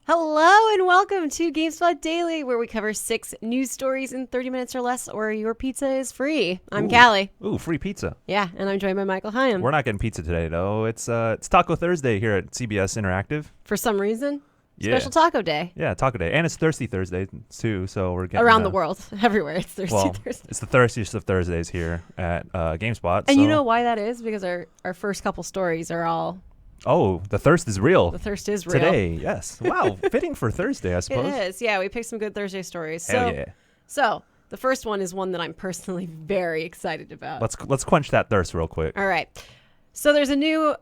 Hello and welcome to GameSpot Daily, where we cover 6 news stories in 30 minutes or less, or your pizza is free. I'm Callie. Ooh, free pizza. Yeah, and I'm joined by Michael Hyam. We're not getting pizza today, though. It's Taco Thursday here at CBS Interactive. For some reason, special taco day. Yeah, Taco Day. And it's Thirsty Thursday, too, so we're getting... Around the world. Everywhere it's Thirsty Thursday. It's the thirstiest of Thursdays here at GameSpot. And you know why that is? Because our first couple stories are all... Oh, the thirst is real. The thirst is real. Today, yes. Wow, fitting for Thursday, I suppose. It is. Yeah, we picked some good Thursday stories. Hell yeah. So, the first one is one that I'm personally very excited about. Let's quench that thirst real quick. All right. So there's a new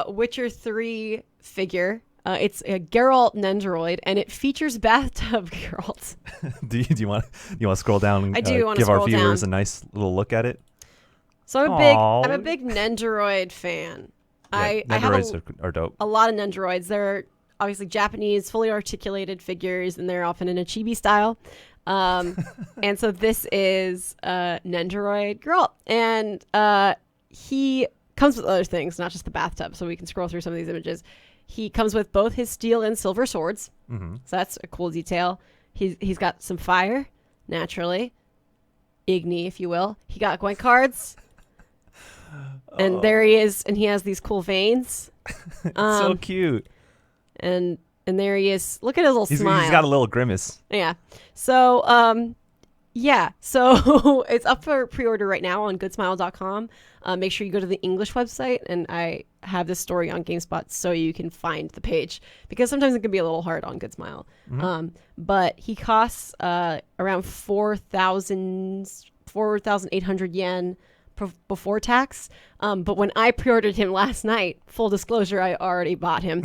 Witcher 3 figure. It's a Geralt Nendoroid, and it features bathtub Geralt. do you want to scroll down and I do give our viewers a nice little look at it? So I'm a big Nendoroid fan. Yeah, I have are dope. A lot of Nendoroids. They're obviously Japanese, fully articulated figures, and they're often in a chibi style. And so this is Nendoroid Geralt, and he comes with other things, not just the bathtub. So we can scroll through some of these images. He comes with both his steel and silver swords, so that's a cool detail. He's got some fire, naturally, Igni, if you will. He got coin cards. And there he is, and he has these cool veins. So cute. And there he is. Look at his little smile. He's got a little grimace. Yeah. So, So it's up for pre-order right now on goodsmile.com. Make sure you go to the English website, and I have this story on GameSpot so you can find the page, because sometimes it can be a little hard on Goodsmile. But he costs around 4,800 yen before tax, but when I pre-ordered him last night, full disclosure, I already bought him.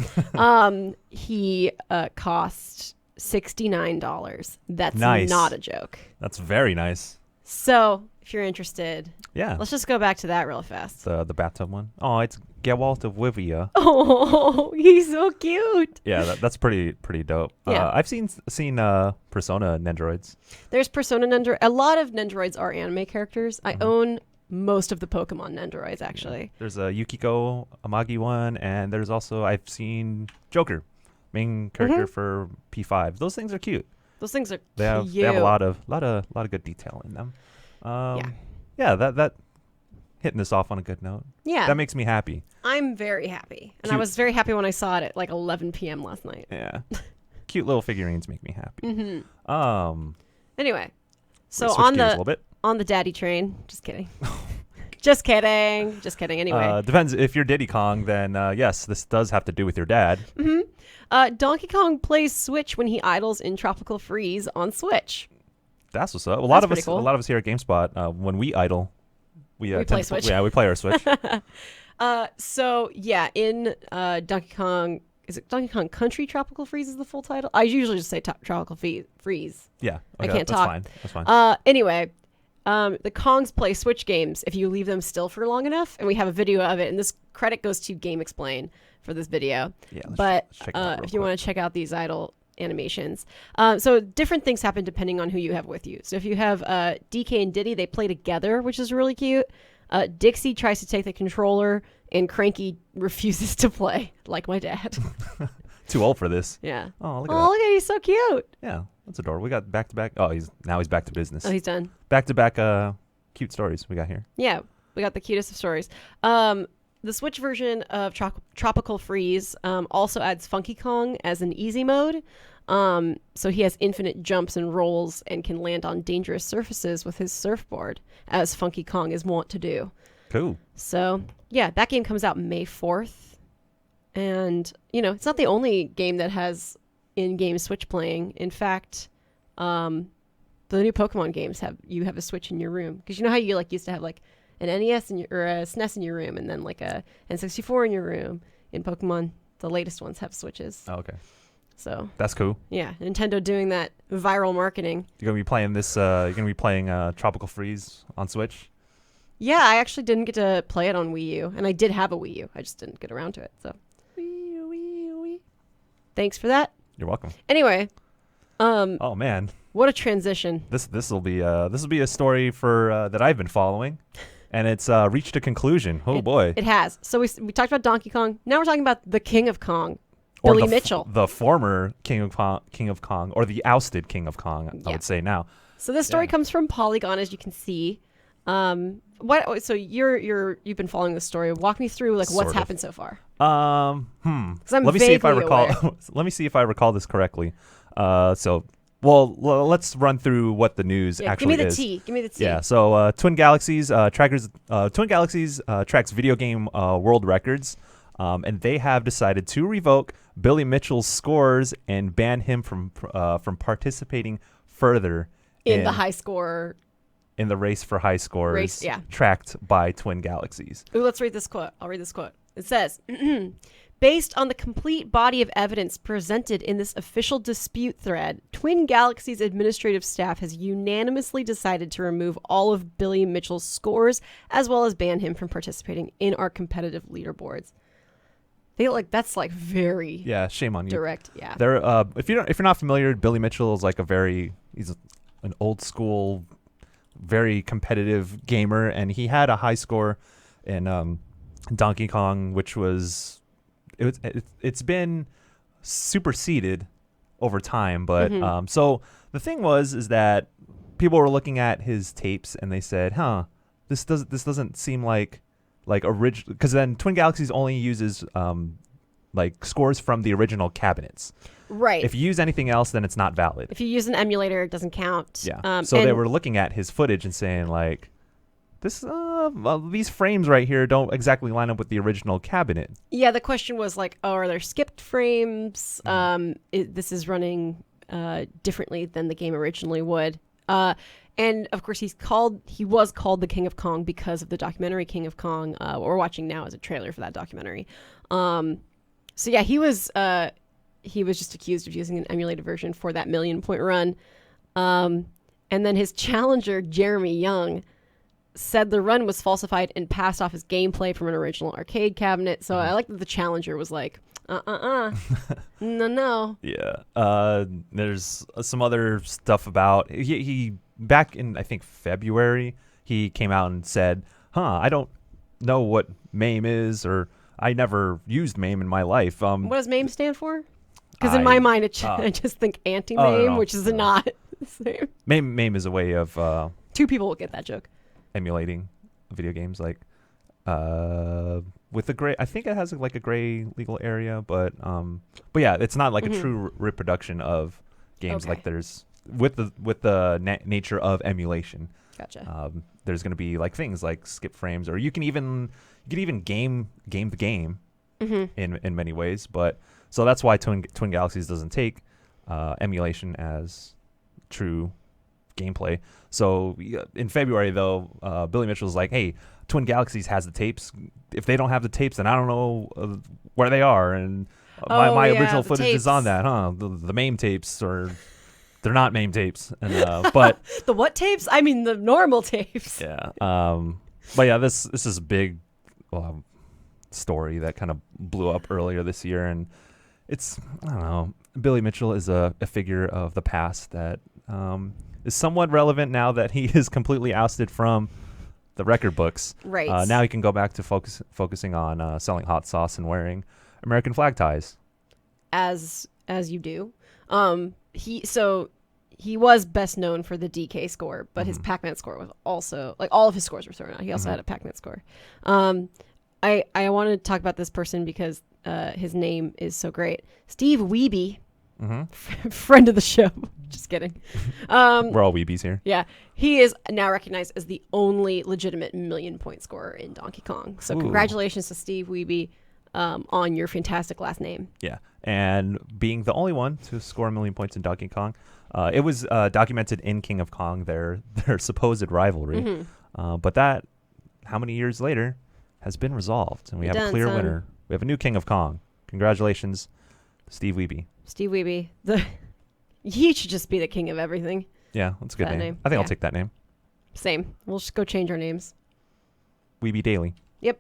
He cost $69. That's nice. Not a joke. That's very nice. So if you're interested, yeah, let's just go back to that real fast. The bathtub one. Oh, it's Geralt of Rivia. Oh, he's so cute. Yeah, that's pretty dope. Yeah. I've seen Persona Nendoroids. There's Persona Nendoroid. A lot of Nendoroids are anime characters. I own most of the Pokemon Nendoroids, actually. There's a Yukiko Amagi one, and there's also, I've seen Joker, main character for P5. Those things are cute. Those things are they cute. They have a lot of good detail in them. Yeah, that hitting this off on a good note. Yeah. That makes me happy. I'm very happy. And Cute. I was very happy when I saw it at like 11 p.m. last night. Yeah. Cute little figurines make me happy. Anyway, so switch gears a little bit. On the daddy train. Just kidding. Just kidding. Anyway. Depends. If you're Diddy Kong, then yes, this does have to do with your dad. Donkey Kong plays Switch when he idles in Tropical Freeze on Switch. That's what's up. A lot of us here at GameSpot, when we idle, we play Switch. Yeah, we play our Switch. So yeah, in Donkey Kong, is it Donkey Kong Country Tropical Freeze is the full title? I usually just say Tropical Freeze. Yeah, I can't talk. That's fine. Anyway, the Kongs play Switch games if you leave them still for long enough, and we have a video of it, and this credit goes to Game Explain for this video. Yeah, let's check if you want to check out these idle animations. So different things happen depending on who you have with you. So if you have DK and Diddy, they play together, which is really cute. Dixie tries to take the controller, and Cranky refuses to play, like my dad. Too old for this. Yeah. Oh, look at that. Look at it. He's so cute. Yeah, that's adorable. We got back-to-back. Oh, he's back to business. Oh, he's done. Back-to-back cute stories we got here. Yeah, we got the cutest of stories. The Switch version of Tropical Freeze also adds Funky Kong as an easy mode. So he has infinite jumps and rolls and can land on dangerous surfaces with his surfboard, as Funky Kong is wont to do. Cool. So, yeah, that game comes out May 4th. And, it's not the only game that has in-game Switch playing. In fact, the new Pokemon games have a Switch in your room. Because you know how you used to have an NES or a SNES in your room, and then a N64 in your room. In Pokemon, the latest ones have Switches. Oh, okay. So that's cool. Yeah, Nintendo doing that viral marketing. You're gonna be playing this. You're gonna be playing Tropical Freeze on Switch. Yeah, I actually didn't get to play it on Wii U, and I did have a Wii U. I just didn't get around to it. So, Wii. Thanks for that. You're welcome. Anyway, oh man, what a transition! This will be a story for that I've been following, and it's reached a conclusion. Boy, it has. So we talked about Donkey Kong. Now we're talking about the King of Kong. Or Billy Mitchell. The former King of Kong, or the ousted King of Kong, I would say now. So this story comes from Polygon, as you can see. So you've been following this story. Walk me through what's happened so far. Let me see if I recall. Let me see if I recall this correctly. Let's run through what the news actually is. Give me the tea. Yeah. So Twin Galaxies tracks video game world records, and they have decided to revoke Billy Mitchell's scores and ban him from participating further in the high score. In the race for high scores, tracked by Twin Galaxies. Ooh, let's read this quote. I'll read this quote. It says, based on the complete body of evidence presented in this official dispute thread, Twin Galaxies administrative staff has unanimously decided to remove all of Billy Mitchell's scores, as well as ban him from participating in our competitive leaderboards. That's very shame on you. Direct. Yeah. There, if you're not familiar, Billy Mitchell is he's an old school, very competitive gamer, and he had a high score in Donkey Kong, which it's been superseded over time. But so the thing is that people were looking at his tapes and they said, this doesn't seem like original, because then Twin Galaxies only uses scores from the original cabinets. Right. If you use anything else, then it's not valid. If you use an emulator, it doesn't count. Yeah. So they were looking at his footage and saying these frames right here don't exactly line up with the original cabinet. Yeah. The question was are there skipped frames? This is running differently than the game originally would. And of course, he was called the King of Kong because of the documentary King of Kong. What we're watching now is a trailer for that documentary. He was just accused of using an emulated version for that 1,000,000-point run. And then his challenger, Jeremy Young, said the run was falsified and passed off his gameplay from an original arcade cabinet. So I like that the challenger was like, no. Yeah. There's some other stuff about he back in, I think, February, he came out and said, I don't know what MAME is, or I never used MAME in my life. What does MAME stand for? Because in my mind, I just think anti-MAME, which is not the same. MAME is a way of... two people will get that joke. Emulating video games, with the gray... I think it has a gray legal area, but yeah, it's not a true reproduction of games like there's... With the nature of emulation. Gotcha. There's going to be things like skip frames, or you can even game the game in many ways. But so that's why Twin Galaxies doesn't take emulation as true gameplay. So in February, though, Billy Mitchell's like, hey, Twin Galaxies has the tapes. If they don't have the tapes, then I don't know where they are. And my original footage is on that, the MAME tapes, or they're not MAME tapes. And but the what tapes? I mean the normal tapes. Yeah. But yeah, this is a big story that kind of blew up earlier this year, and it's, I don't know, Billy Mitchell is a figure of the past that is somewhat relevant now that he is completely ousted from the record books. Right. Now he can go back to focusing on selling hot sauce and wearing American flag ties. As you do. He was best known for the DK score, but his Pac-Man score was also, all of his scores were thrown out. He also had a Pac-Man score. I wanted to talk about this person because his name is so great. Steve Wiebe, friend of the show. Just kidding. We're all Weebies here. Yeah. He is now recognized as the only legitimate 1,000,000-point scorer in Donkey Kong. So congratulations to Steve Wiebe on your fantastic last name. Yeah. And being the only one to score 1,000,000 points in Donkey Kong. It was documented in King of Kong, their supposed rivalry. But that, how many years later, has been resolved. And we have a clear winner. We have a new King of Kong. Congratulations, Steve Wiebe. Steve Wiebe. He should just be the king of everything. Yeah, that's a good name. I think I'll take that name. Same. We'll just go change our names. Wiebe Daily. Yep.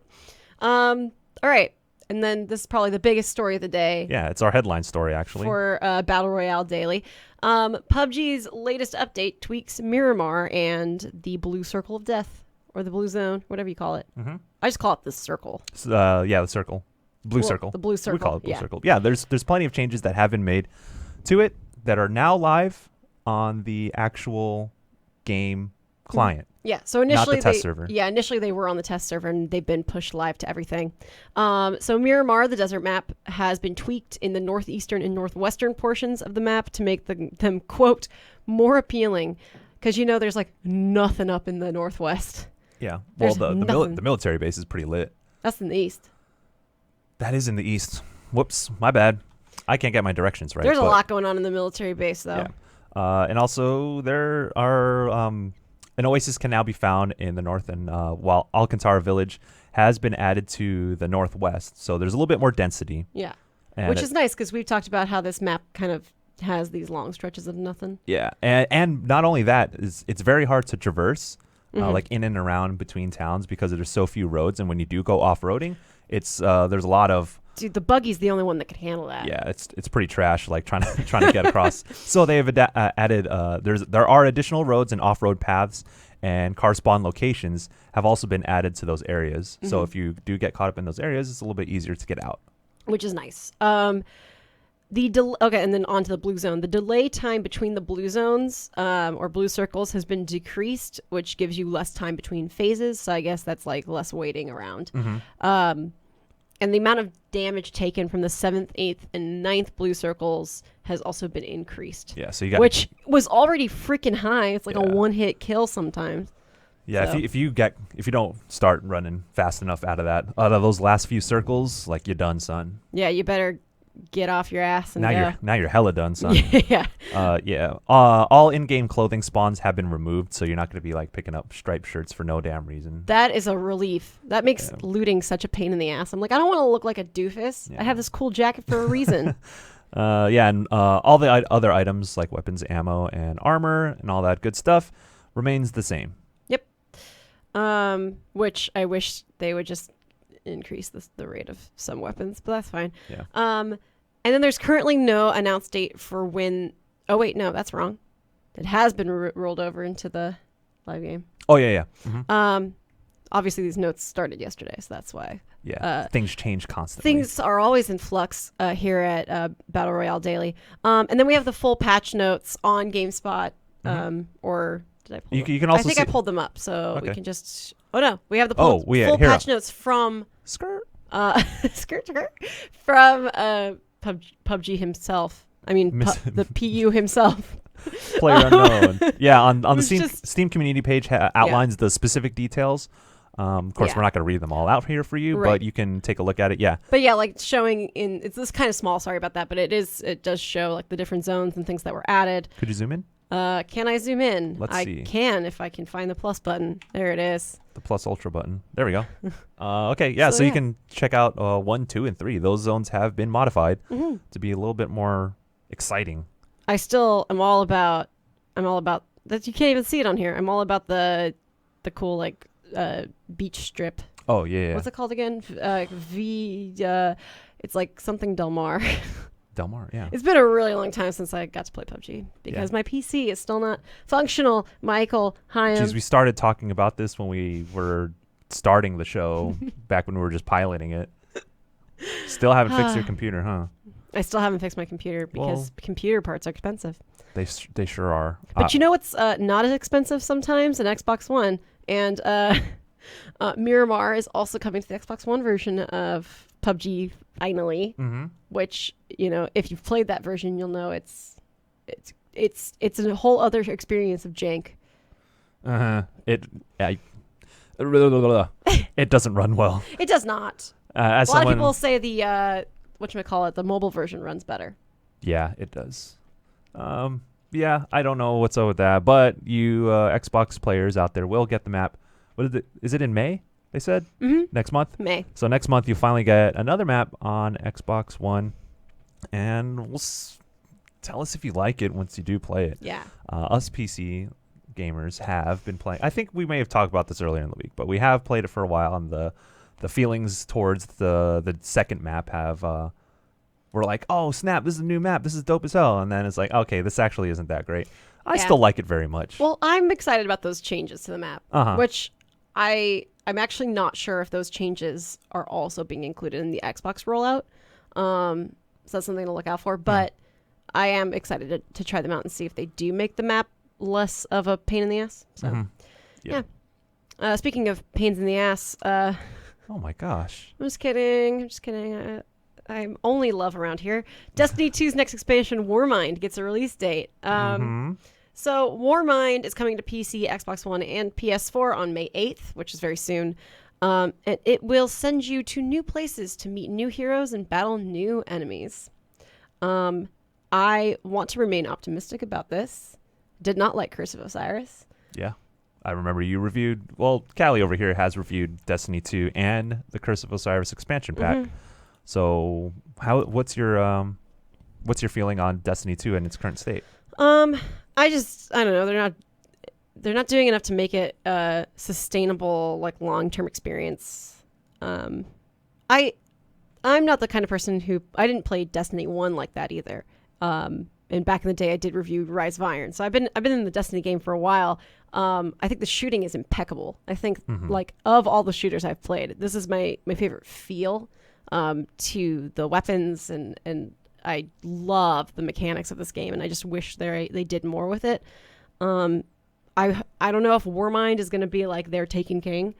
All right. And then this is probably the biggest story of the day. Yeah, it's our headline story, actually. For Battle Royale Daily. PUBG's latest update tweaks Miramar and the Blue Circle of Death, or the Blue Zone, whatever you call it. I just call it the Circle. Yeah, the Circle. Blue circle. The blue circle. We call it blue circle. Yeah, there's plenty of changes that have been made to it that are now live on the actual game client. Yeah, so initially not the test server. Yeah, initially they were on the test server and they've been pushed live to everything. So Miramar, the desert map, has been tweaked in the northeastern and northwestern portions of the map to make them quote more appealing, because there's like nothing up in the northwest. Yeah, well the military base is pretty lit. That's in the east. That is in the east. Whoops, my bad. I can't get my directions right. There's a lot going on in the military base though. Yeah. And also there are an oasis can now be found in the north, and while Alcantara village has been added to the northwest, so there's a little bit more density. Yeah, which is nice because we've talked about how this map kind of has these long stretches of nothing. Yeah, and not only that, it's very hard to traverse, like in and around between towns because there's so few roads, and when you do go off-roading, it's there's a lot of. Dude, the buggy's the only one that could handle that. Yeah, it's pretty trash, like trying to get across. So they have added there are additional roads and off-road paths, and car spawn locations have also been added to those areas. So if you do get caught up in those areas, it's a little bit easier to get out, which is nice. Okay, and then on to the blue zone. The delay time between the blue zones or blue circles has been decreased, which gives you less time between phases. So I guess that's like less waiting around. And the amount of damage taken from the 7th, 8th, and 9th blue circles has also been increased. Yeah, so you got which was already freaking high. It's like a one-hit kill sometimes. Yeah, so. if you don't start running fast enough out of those last few circles, like you're done, son. Yeah, you better get off your ass and now you're hella done, son. Yeah. All in-game clothing spawns have been removed, so you're not going to be like picking up striped shirts for no damn reason. That is a relief. That makes looting such a pain in the ass. I'm like, I don't want to look like a doofus. I have this cool jacket for a reason. And all the other items like weapons, ammo, and armor, and all that good stuff remains the same. Yep. Which I wish they would just increase the rate of some weapons, but that's fine. Yeah. And then there's currently no announced date for when. Oh wait, no, that's wrong. It has been rolled over into the live game. Oh yeah. Mm-hmm. Obviously these notes started yesterday, so that's why. Yeah. Things change constantly. Things are always in flux here at Battle Royale Daily. And then we have the full patch notes on GameSpot. Or did I pull them? You can also. I think I pulled them up, so we can just. Oh no, we have the full patch notes from skirt from PUBG himself. I mean, the PU himself. Player unknown. Yeah, on the Steam community page outlines the specific details. Of course, we're not going to read them all out here for you, but you can take a look at it. Yeah. But yeah, like showing it's this kind of small. Sorry about that, but it does show like the different zones and things that were added. Could you zoom in? Can I zoom in? Let's see. I can if I can find the plus button. There it is. The plus ultra button. There we go. Okay, yeah. So you can check out 1, 2, and 3. Those zones have been modified to be a little bit more exciting. I still am all about that. You can't even see it on here. I'm all about the cool like beach strip. Oh yeah. What's it called again? It's like something Del Mar. Del Mar, yeah. It's been a really long time since I got to play PUBG because my PC is still not functional. Michael, hi. Jeez, we started talking about this when we were starting the show back when we were just piloting it. Still haven't fixed your computer, huh? I still haven't fixed my computer because computer parts are expensive. They sure are. But you know what's not as expensive sometimes? An Xbox One. And Miramar is also coming to the Xbox One version of PUBG finally, which, if you've played that version, you'll know it's a whole other experience of jank. It doesn't run well. It does not. A lot of people say the the mobile version runs better. Yeah, it does. Yeah, I don't know what's up with that, but you Xbox players out there will get the map. Is it in May? They said next month. May. So next month you finally get another map on Xbox One, and tell us if you like it once you do play it. Yeah. Us PC gamers have been playing. I think we may have talked about this earlier in the week, but we have played it for a while, and the feelings towards the second map have we're like, oh snap, this is a new map, this is dope as hell, and then it's like, okay, this actually isn't that great. I still like it very much. Well, I'm excited about those changes to the map, which I'm actually not sure if those changes are also being included in the Xbox rollout. So that's something to look out for. But I am excited to try them out and see if they do make the map less of a pain in the ass. So, yeah. Speaking of pains in the ass, oh my gosh. I'm just kidding. I'm only love around here. Destiny 2's next expansion, Warmind, gets a release date. So Warmind is coming to PC, Xbox One, and PS4 on May 8th, which is very soon. And it will send you to new places to meet new heroes and battle new enemies. I want to remain optimistic about this. Did not like Curse of Osiris. Yeah. I remember you reviewed, well, Callie over here has reviewed Destiny 2 and the Curse of Osiris expansion pack. So what's your feeling on Destiny 2 in its current state? I don't know. They're not doing enough to make it a sustainable, like, long-term experience. I'm not the kind of person who, I didn't play Destiny 1 like that either. And back in the day I did review Rise of Iron. So I've been in the Destiny game for a while. I think the shooting is impeccable. I think like of all the shooters I've played, this is my favorite feel to the weapons, and I love the mechanics of this game, and I just wish they did more with it. I don't know if Warmind is going to be like their Taken King,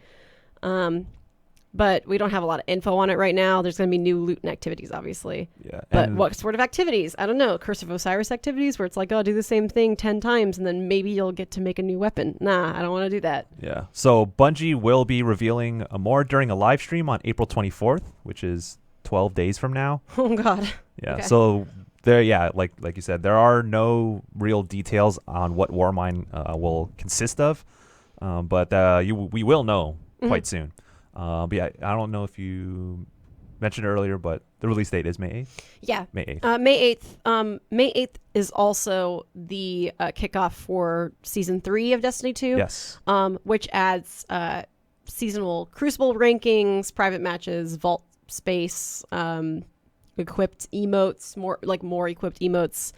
but we don't have a lot of info on it right now. There's going to be new loot and activities, obviously. Yeah. But what sort of activities? I don't know. Curse of Osiris activities where it's like, oh, do the same thing 10 times and then maybe you'll get to make a new weapon. Nah, I don't want to do that. Yeah. So Bungie will be revealing more during a live stream on April 24th, which is 12 days from now. Oh, God. Yeah. Okay. So there, like you said, there are no real details on what Warmind will consist of, but we will know quite soon. But yeah, I don't know if you mentioned earlier, but the release date is May 8th? Yeah. May 8th. May 8th. May 8th is also the kickoff for Season 3 of Destiny 2. Yes. Which adds seasonal Crucible rankings, private matches, vault space, equipped emotes, more equipped emotes,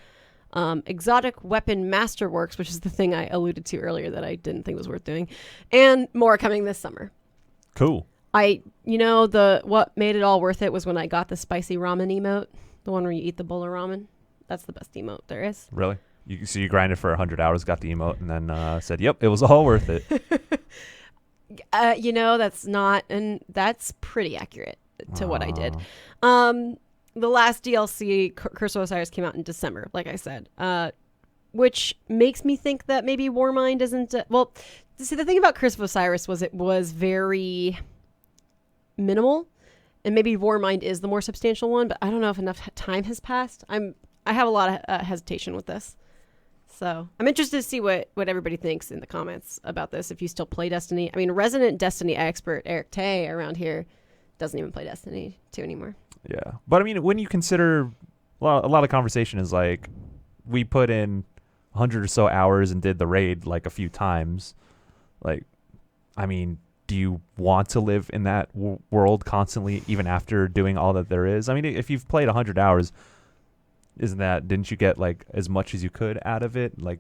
exotic weapon masterworks, which is the thing I alluded to earlier that I didn't think was worth doing, and more coming this summer. Cool. What made it all worth it was when I got the spicy ramen emote, the one where you eat the bowl of ramen. That's the best emote there is. Really? You grinded for 100 hours, got the emote, and then said, "Yep, it was all worth it." That's pretty accurate to what I did. The last DLC, Curse of Osiris, came out in December, like I said, which makes me think that maybe Warmind isn't... see, the thing about Curse of Osiris was it was very minimal, and maybe Warmind is the more substantial one, but I don't know if enough time has passed. I have a lot of hesitation with this. So I'm interested to see what everybody thinks in the comments about this, if you still play Destiny. I mean, resident Destiny expert Eric Tay around here doesn't even play Destiny 2 anymore. Yeah. But I mean, when you consider a lot of conversation is like, we put in 100 or so hours and did the raid like a few times. Like, I mean, do you want to live in that world constantly, even after doing all that there is? I mean, if you've played 100 hours, didn't you get like as much as you could out of it? Like,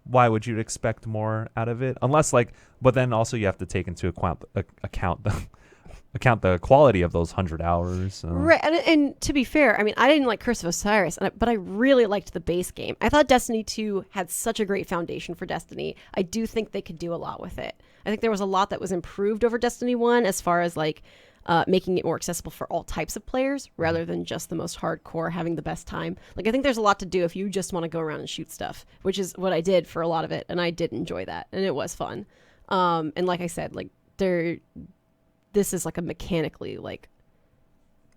why would you expect more out of it? Unless but then also you have to take into account the quality of those 100 hours. Right. And to be fair, I mean, I didn't like Curse of Osiris, but I really liked the base game. I thought Destiny 2 had such a great foundation for Destiny. I do think they could do a lot with it. I think there was a lot that was improved over Destiny 1 as far as making it more accessible for all types of players rather than just the most hardcore having the best time. Like, I think there's a lot to do if you just want to go around and shoot stuff, which is what I did for a lot of it. And I did enjoy that. And it was fun. And like I said, this is like a mechanically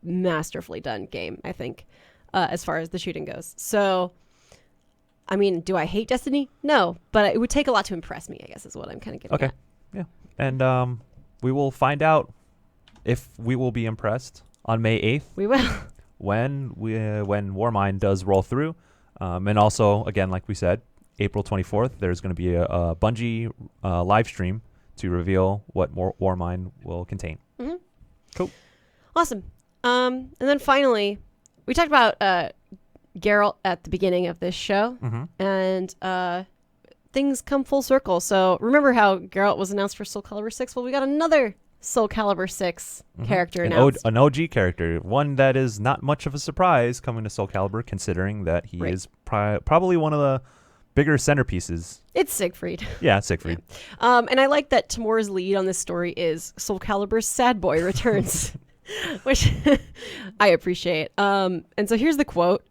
masterfully done game, I think, as far as the shooting goes. So, I mean, do I hate Destiny? No, but it would take a lot to impress me, I guess, is what I'm kind of getting at. Yeah. And we will find out if we will be impressed on May 8th. We will. when Warmind does roll through. And also, again, like we said, April 24th, there's going to be a Bungie live stream to reveal what Warmind will contain. Mm-hmm. Cool. Awesome. And then finally, we talked about Geralt at the beginning of this show. Mm-hmm. And things come full circle. So remember how Geralt was announced for Soul Calibur 6? Well, we got another Soul Calibur 6 character announced. An OG character, one that is not much of a surprise coming to Soul Calibur, considering that he is probably one of the bigger centerpieces. It's Siegfried. Yeah, it's Siegfried. Yeah. And I like that Tamor's lead on this story is Soul Calibur's sad boy returns, which I appreciate. And so here's the quote.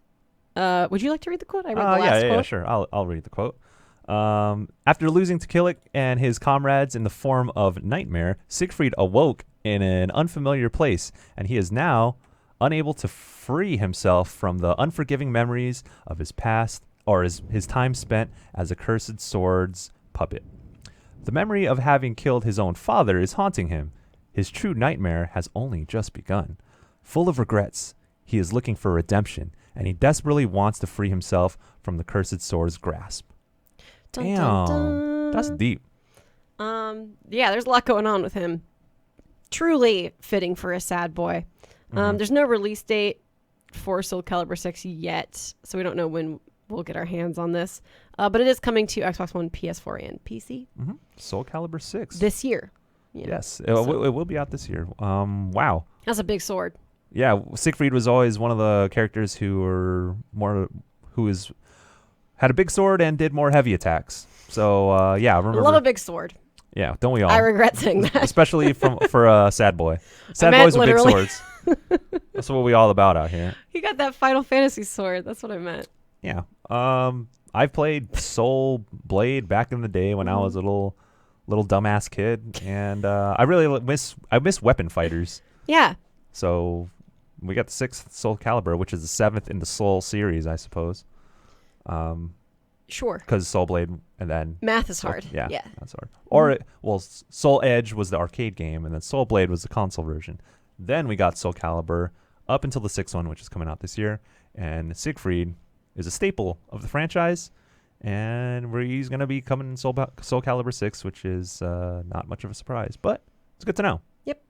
Would you like to read the quote? I read the last quote. Yeah, sure. I'll read the quote. After losing to Killick and his comrades in the form of Nightmare, Siegfried awoke in an unfamiliar place, and he is now unable to free himself from the unforgiving memories of his past or his time spent as a cursed sword's puppet. The memory of having killed his own father is haunting him. His true nightmare has only just begun. Full of regrets, he is looking for redemption, and he desperately wants to free himself from the cursed sword's grasp. Dun, Damn, dun, dun. that's deep. Yeah, there's a lot going on with him. Truly fitting for a sad boy. There's no release date for Soul Calibur 6 yet, so we don't know when we'll get our hands on this. But it is coming to Xbox One, PS4, and PC. Soul Calibur 6. This year. Yes, it will be out this year. Wow. That's a big sword. Yeah, Siegfried was always one of the characters who had a big sword and did more heavy attacks. So yeah, remember. I love a big sword. Yeah, don't we all? I regret saying that. Especially for a sad boy. Sad boys with big swords. That's what we all about out here. You got that Final Fantasy sword. That's what I meant. Yeah. I've played Soul Blade back in the day when I was a little dumbass kid, and I really miss weapon fighters. Yeah. So we got the 6th Soul Calibur, which is the 7th in the Soul series, I suppose. Sure. Because Soul Blade and then math is hard. Yeah, that's hard. Or Soul Edge was the arcade game, and then Soul Blade was the console version. Then we got Soul Calibur up until the 6th one, which is coming out this year, and Siegfried is a staple of the franchise, and he's going to be coming in Soul Calibur 6, which is not much of a surprise, but it's good to know. Yep.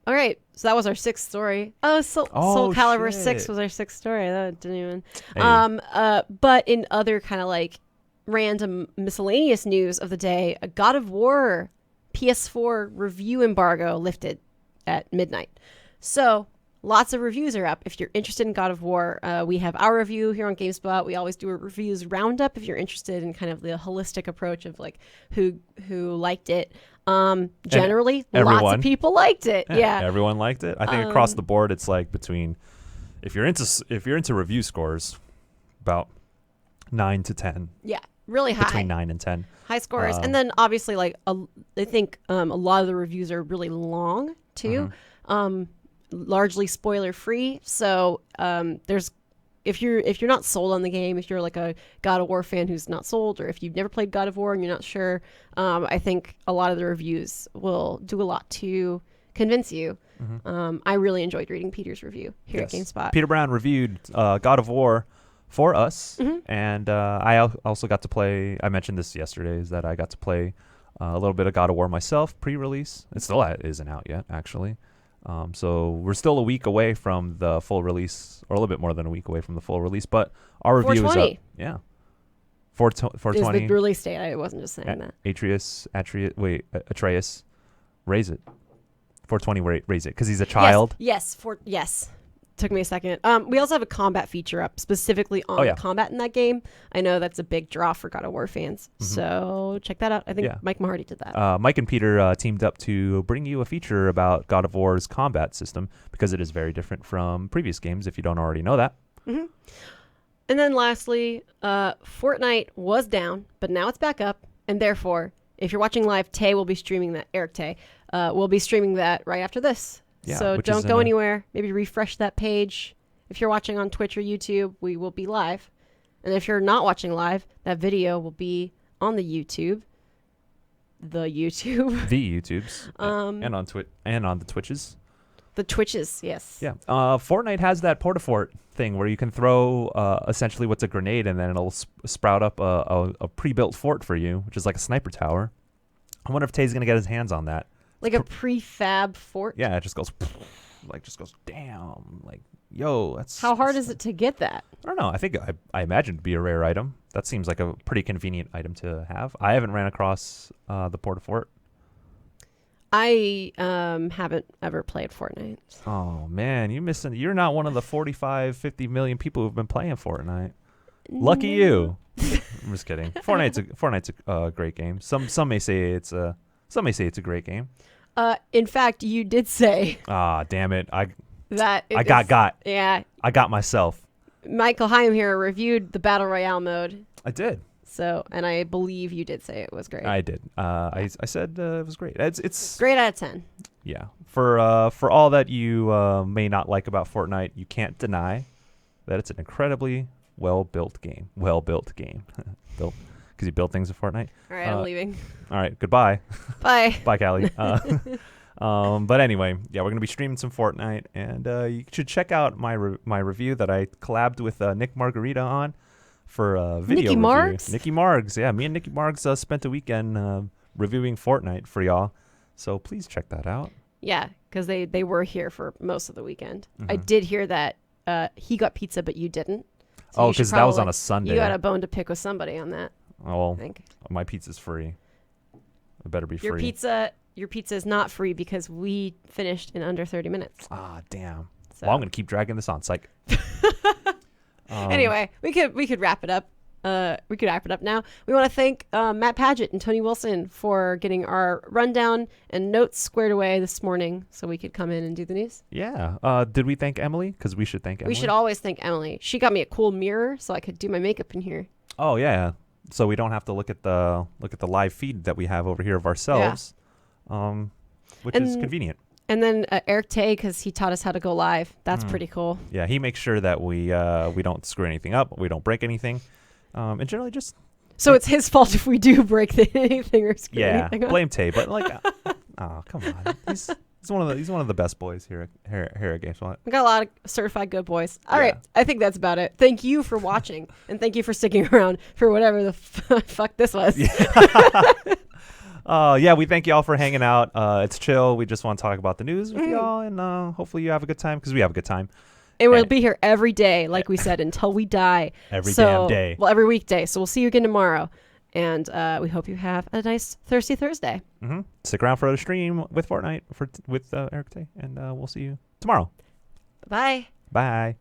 All right, so that was our 6th story. Soul Calibur 6 was our 6th story. That didn't even. Hey. But in other kind of like random miscellaneous news of the day, a God of War PS4 review embargo lifted at midnight. So lots of reviews are up. If you're interested in God of War, we have our review here on GameSpot. We always do a reviews roundup if you're interested in kind of the holistic approach of like who liked it. Generally, lots of people liked it. Yeah, everyone liked it. I think across the board, it's like between if you're into review scores, about 9 to 10. Yeah, really high. Between 9 and 10. High scores, and then obviously like I think a lot of the reviews are really long too. Largely spoiler free, so there's if you're not sold on the game, if you're like a God of War fan who's not sold, or if you've never played God of War and you're not sure, I think a lot of the reviews will do a lot to convince you. I really enjoyed reading Peter's review here at GameSpot. Peter Brown reviewed God of War for us, and I also got to play. I mentioned this yesterday, is that I got to play a little bit of God of War myself pre-release. It still isn't out yet, actually. So we're still a week away from the full release, or a little bit more than a week away from the full release. But our review is up. Yeah. 420. Is the release date. I wasn't just saying that. Atreus, raise it. 420, raise it, because he's a child. Yes. Took me a second. We also have a combat feature up specifically on combat in that game. I know that's a big draw for God of War fans. So check that out. I think Mike Mahardy did that. Mike and Peter teamed up to bring you a feature about God of War's combat system, because it is very different from previous games, if you don't already know that. And then lastly, Fortnite was down, but now it's back up. And therefore, if you're watching live, Tay will be streaming that. Eric Tay will be streaming that right after this. Yeah, so don't go anywhere. Maybe refresh that page. If you're watching on Twitch or YouTube, we will be live. And if you're not watching live, that video will be on the YouTube. The YouTubes. And on the Twitches. The Twitches, yes. Yeah. Fortnite has that Portafort thing where you can throw essentially what's a grenade, and then it'll sprout up a pre-built fort for you, which is like a sniper tower. I wonder if Tay's going to get his hands on that. Like a prefab fort? Yeah, it just goes down. Like, yo, that's How hard is it to get that? I don't know. I think I imagine it'd be a rare item. That seems like a pretty convenient item to have. I haven't ran across the Port-a-Fort. I haven't ever played Fortnite. Oh man, you're not one of the 45, 50 million people who've been playing Fortnite. Lucky you. I'm just kidding. Fortnite's a great game. Some may say it's a great game. In fact, you did say Ah, damn it. I got. Yeah. Yeah. I got myself. Michael Heim here reviewed the Battle Royale mode. I did. So, and I believe you did say it was great. I did. I said it was great. It's great out of 10. Yeah. For all that you may not like about Fortnite, you can't deny that it's an incredibly well-built game. Built because you build things in Fortnite. All right, I'm leaving. All right, goodbye. Bye. Bye, Callie. But anyway, yeah, we're gonna be streaming some Fortnite, and you should check out my review that I collabed with Nick Margarita on for a video Nicky review. Margs? Nicky Margs, yeah. Me and Nicky Margs spent a weekend reviewing Fortnite for y'all, so please check that out. Yeah, because they were here for most of the weekend. Mm-hmm. I did hear that he got pizza, but you didn't. So Because that was on a Sunday. You got a bone to pick with somebody on that. Oh, well, I think. my pizza's free. It better be free. Your pizza is not free because we finished in under 30 minutes. Ah, damn. So. Well, I'm gonna keep dragging this on. Psych. Anyway, we could wrap it up. We could wrap it up now. We want to thank Matt Paget and Tony Wilson for getting our rundown and notes squared away this morning so we could come in and do the news. Yeah. Did we thank Emily? Because we should thank Emily. We should always thank Emily. She got me a cool mirror so I could do my makeup in here. Oh yeah. So we don't have to look at the live feed that we have over here of ourselves, which is convenient. And then Eric Tay, because he taught us how to go live. That's pretty cool. Yeah, he makes sure that we don't screw anything up, we don't break anything, and generally just. So it's his fault if we do break anything or screw anything up. Blame Tay, but like, oh come on, he's one of the best boys here at GameSpot. We got a lot of certified good boys. All right, I think that's about it. Thank you for watching, and thank you for sticking around for whatever the fuck this was. Yeah, we thank y'all for hanging out. It's chill. We just want to talk about the news with y'all, and hopefully you have a good time because we have a good time. And we'll be here every day, like we said, until we die. Every damn day. Well, every weekday. So we'll see you again tomorrow. And we hope you have a nice Thirsty Thursday. Mm-hmm. Stick around for the stream with Fortnite with Eric Tay, and we'll see you tomorrow. Bye. Bye.